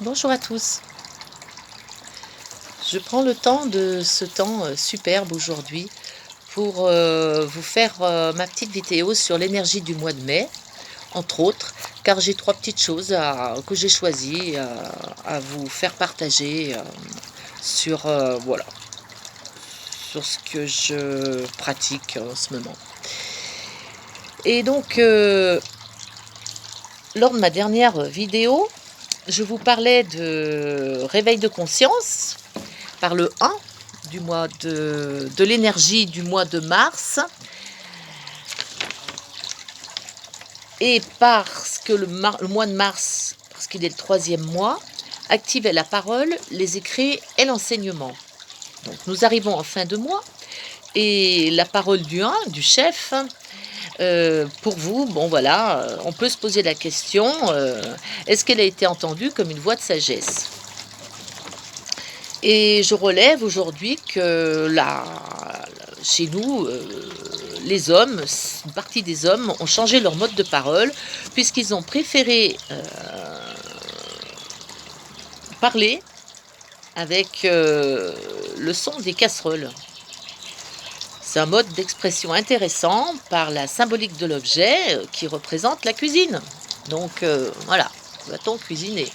Bonjour à tous. Je prends le temps de ce temps superbe aujourd'hui pour vous faire ma petite vidéo sur l'énergie du mois de mai, entre autres, car j'ai trois petites choses que j'ai choisies à vous faire partager sur, voilà, sur ce que je pratique en ce moment. Et donc, lors de ma dernière vidéo, je vous parlais de réveil de conscience par le 1 du mois de l'énergie du mois de mars. Et parce que le mois de mars, parce qu'il est le 3e mois, activait la parole, les écrits et l'enseignement. Donc nous arrivons en fin de mois et la parole du 1, du chef, pour vous, bon voilà, on peut se poser la question, est-ce qu'elle a été entendue comme une voix de sagesse? Et je relève aujourd'hui que chez nous, les hommes, une partie des hommes ont changé leur mode de parole puisqu'ils ont préféré parler avec le son des casseroles. C'est un mode d'expression intéressant par la symbolique de l'objet qui représente la cuisine. Donc voilà, va-t-on cuisiner?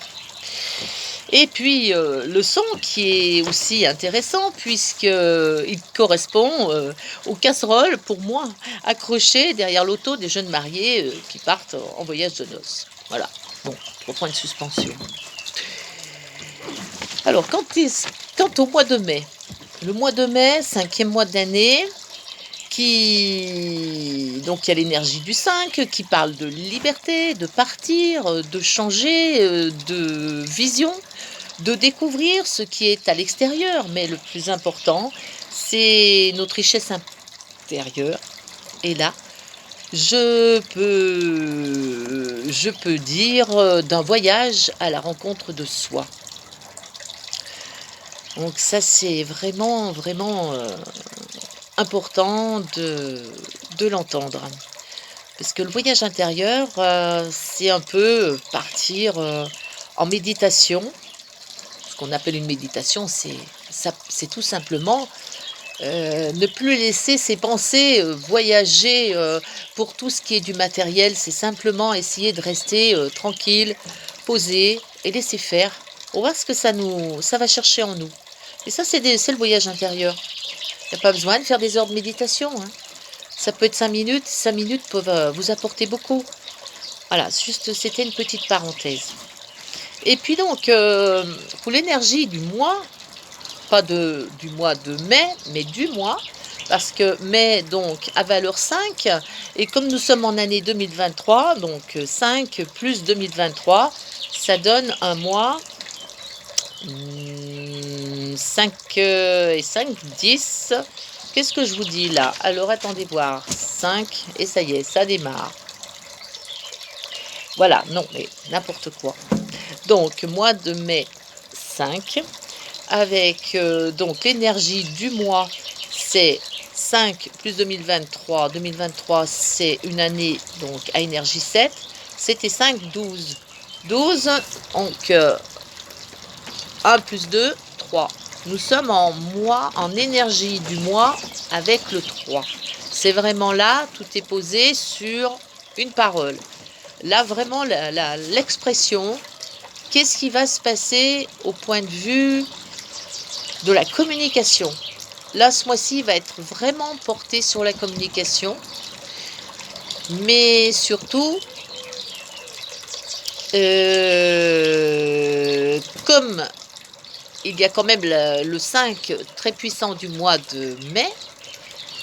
Et puis le son qui est aussi intéressant puisqu'il correspond aux casseroles, pour moi, accrochées derrière l'auto des jeunes mariés qui partent en voyage de noces. Voilà, bon, 3 points de suspension. Alors, quant au mois de mai, le mois de mai, 5e mois de l'année, donc il y a l'énergie du 5 qui parle de liberté, de partir, de changer, de vision, de découvrir ce qui est à l'extérieur, mais le plus important, c'est notre richesse intérieure. Et là, je peux dire d'un voyage à la rencontre de soi. Donc ça, c'est vraiment, vraiment important de l'entendre. Parce que le voyage intérieur, c'est un peu partir en méditation. Ce qu'on appelle une méditation, c'est tout simplement ne plus laisser ses pensées voyager pour tout ce qui est du matériel. C'est simplement essayer de rester tranquille, posé et laisser faire. On va voir ce que ça va chercher en nous. Et ça, c'est le voyage intérieur. Il n'y a pas besoin de faire des heures de méditation, hein. Ça peut être 5 minutes. 5 minutes peuvent vous apporter beaucoup. Voilà, juste, c'était une petite parenthèse. Et puis donc, pour l'énergie du mois, pas du mois de mai, mais du mois, parce que mai, donc, a valeur 5, et comme nous sommes en année 2023, donc 5 plus 2023, ça donne un mois 5 et 5, 10. Qu'est-ce que je vous dis là? Alors, attendez voir. 5, et ça y est, ça démarre. Voilà, non, mais n'importe quoi. Donc, mois de mai 5, avec donc l'énergie du mois, c'est 5 plus 2023. 2023, c'est une année donc à énergie 7. C'était 5, 12. 12, donc 1 plus 2, 3. Nous sommes en énergie du mois avec le 3. C'est vraiment là, tout est posé sur une parole. Là, vraiment, l'expression, qu'est-ce qui va se passer au point de vue de la communication? Là, ce mois-ci va être vraiment porté sur la communication, mais surtout, comme il y a quand même le 5 très puissant du mois de mai,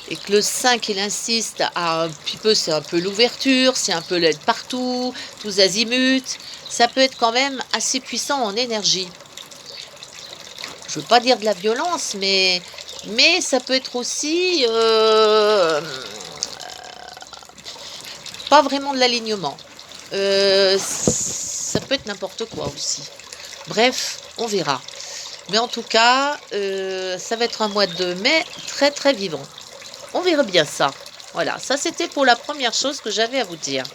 et que le 5, il insiste à un petit peu, c'est un peu l'ouverture, c'est un peu l'aide partout, tous azimuts, ça peut être quand même assez puissant en énergie. Je ne veux pas dire de la violence, mais ça peut être aussi pas vraiment de l'alignement. Ça peut être n'importe quoi aussi. Bref, on verra. Mais en tout cas, ça va être un mois de mai très très vivant. On verra bien ça. Voilà, ça c'était pour la première chose que j'avais à vous dire.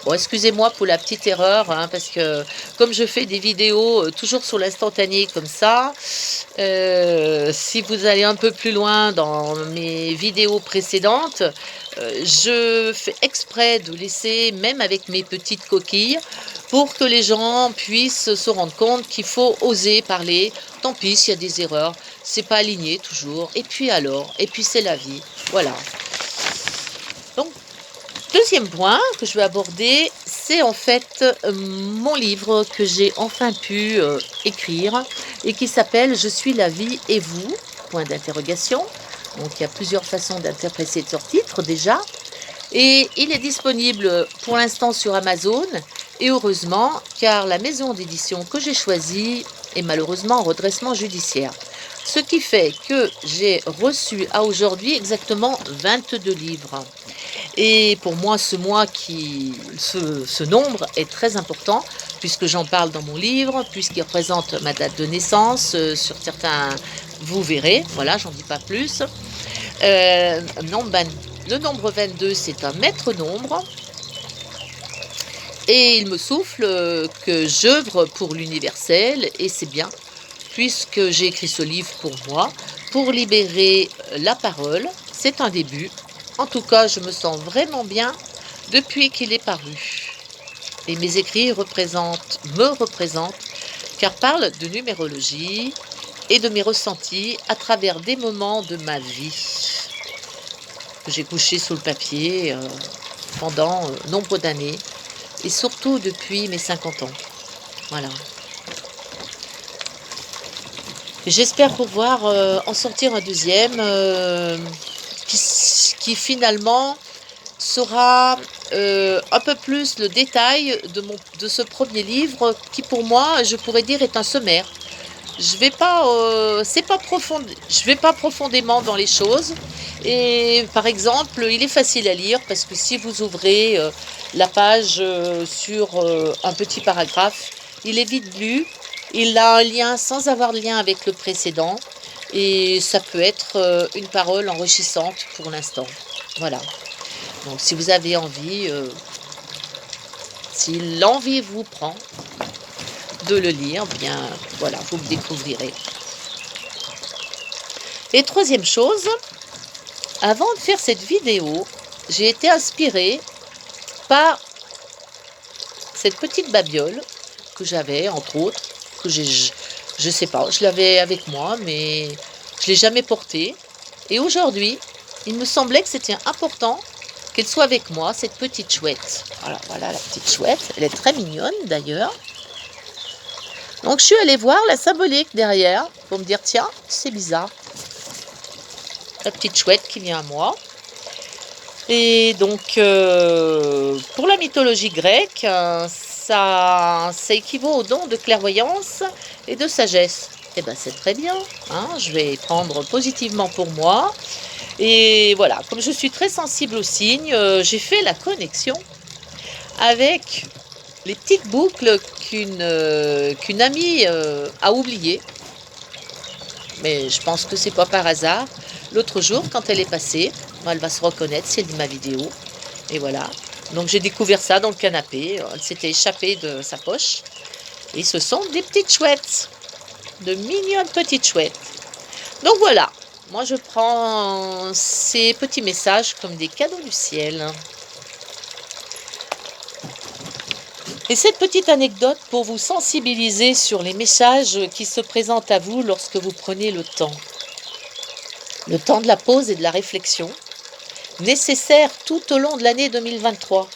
Bon, excusez-moi pour la petite erreur, hein, parce que comme je fais des vidéos toujours sur l'instantané comme ça, si vous allez un peu plus loin dans mes vidéos précédentes, je fais exprès de laisser, même avec mes petites coquilles, pour que les gens puissent se rendre compte qu'il faut oser parler. Tant pis s'il y a des erreurs, c'est pas aligné toujours. Et puis alors, et puis c'est la vie. Voilà. Donc, deuxième point que je vais aborder, c'est en fait mon livre que j'ai enfin pu écrire et qui s'appelle Je suis la vie et vous, point d'interrogation. Donc il y a plusieurs façons d'interpréter ce titre déjà. Et il est disponible pour l'instant sur Amazon et heureusement car la maison d'édition que j'ai choisie est malheureusement en redressement judiciaire. Ce qui fait que j'ai reçu à aujourd'hui exactement 22 livres. Et pour moi, ce nombre est très important, puisque j'en parle dans mon livre, puisqu'il représente ma date de naissance, sur certains, vous verrez, voilà, j'en dis pas plus. Le nombre 22, c'est un maître nombre, et il me souffle que j'œuvre pour l'universel, et c'est bien, puisque j'ai écrit ce livre pour moi, pour libérer la parole. C'est un début. En tout cas, je me sens vraiment bien depuis qu'il est paru. Et mes écrits me représentent, car parlent de numérologie et de mes ressentis à travers des moments de ma vie que j'ai couché sous le papier pendant nombre d'années, et surtout depuis mes 50 ans. Voilà. J'espère pouvoir en sortir un deuxième qui finalement sera un peu plus le détail de ce premier livre qui pour moi, je pourrais dire, est un sommaire. Je vais pas, je vais pas profondément dans les choses. Et par exemple, il est facile à lire parce que si vous ouvrez la page sur un petit paragraphe, il est vite lu. Il a un lien sans avoir de lien avec le précédent. Et ça peut être une parole enrichissante pour l'instant. Voilà. Donc si vous avez envie, si l'envie vous prend de le lire, bien voilà, vous me découvrirez. Et troisième chose, avant de faire cette vidéo, j'ai été inspirée par cette petite babiole que j'avais, entre autres, que je sais pas, je l'avais avec moi, mais je l'ai jamais portée. Et aujourd'hui, il me semblait que c'était important qu'elle soit avec moi, cette petite chouette. Voilà la petite chouette, elle est très mignonne d'ailleurs. Donc je suis allée voir la symbolique derrière pour me dire tiens, c'est bizarre. La petite chouette qui vient à moi. Et donc pour la mythologie grecque, ça équivaut au don de clairvoyance et de sagesse. Eh bien c'est très bien, hein, je vais prendre positivement pour moi. Et voilà, comme je suis très sensible aux signes, j'ai fait la connexion avec les petites boucles qu'une amie a oubliées. Mais je pense que c'est pas par hasard. L'autre jour, quand elle est passée, elle va se reconnaître si elle dit ma vidéo. Et voilà. Donc j'ai découvert ça dans le canapé. Elle s'était échappée de sa poche. Et ce sont des petites chouettes. De mignonnes petites chouettes. Donc voilà. Moi je prends ces petits messages comme des cadeaux du ciel. Et cette petite anecdote pour vous sensibiliser sur les messages qui se présentent à vous lorsque vous prenez le temps. Le temps de la pause et de la réflexion, nécessaire tout au long de l'année 2023.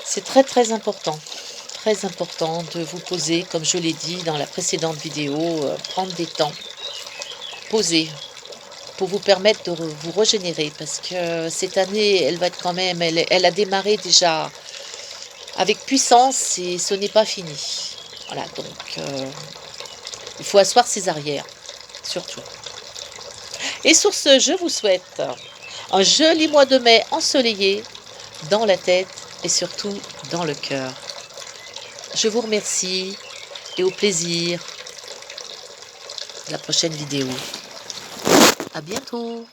C'est très très important de vous poser, comme je l'ai dit dans la précédente vidéo, prendre des temps, poser, pour vous permettre de vous régénérer, parce que cette année, elle va être quand même, elle a démarré déjà avec puissance et ce n'est pas fini. Voilà, donc il faut asseoir ses arrières, surtout. Et sur ce, je vous souhaite un joli mois de mai ensoleillé dans la tête et surtout dans le cœur. Je vous remercie et au plaisir de la prochaine vidéo. À bientôt.